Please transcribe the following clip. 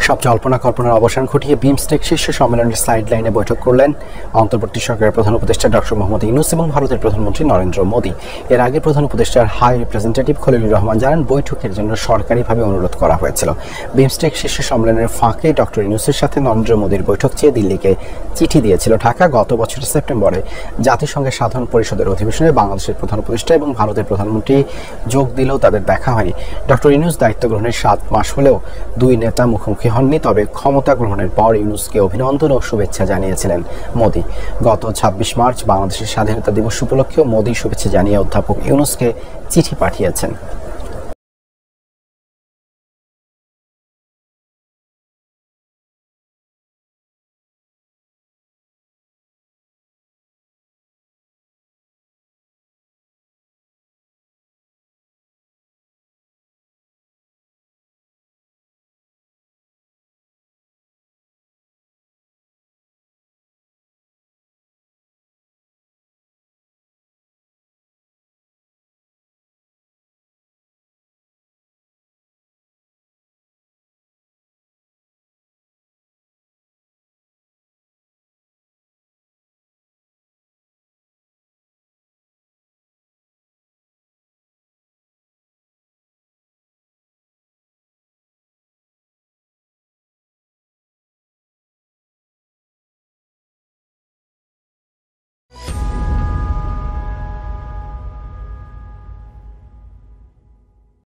সব জল্পনা কল্পনার অবসান ঘটিয়ে বিমস্টেক শীর্ষ সম্মেলনের সাইডলাইনে বৈঠক করলেন অন্তর্বর্তী সরকারের প্রধান উপদেষ্টা ডক্টর মোহাম্মদ ইউনূস এবং ভারতের প্রধানমন্ত্রী নরেন্দ্র মোদী। এর আগে প্রধান উপদেষ্টার হাই রিপ্রেজেন্টেটিভ খলিলুর রহমান জানান, বৈঠকের জন্য সরকারিভাবে অনুরোধ করা হয়েছিল। বিমস্টেক শীর্ষ সম্মেলনের ফাঁকে ডক্টর ইউনূসের সাথে নরেন্দ্র মোদীর বৈঠক চেয়ে দিল্লিকে চিঠি দিয়েছিল ঢাকা। গত বছরের সেপ্টেম্বরে জাতিসংঘের সাধারণ পরিষদের অধিবেশনে বাংলাদেশের প্রধান উপদেষ্টা এবং ভারতের প্রধানমন্ত্রী যোগ দিলেও তাদের দেখা হয়নি। ডক্টর ইউনূস দায়িত্ব গ্রহণের 7 মাস হলেও দুই নেতা মুখোমুখি হননি। তবে ক্ষমতা গ্রহণের পর ইউনূসকে অভিনন্দন ও শুভেচ্ছা জানিয়েছিলেন মোদী। গত 26 মার্চ বাংলাদেশের স্বাধীনতা দিবস উপলক্ষেও মোদী শুভেচ্ছা জানিয়ে অধ্যাপক ইউনূসকে চিঠি পাঠিয়েছেন।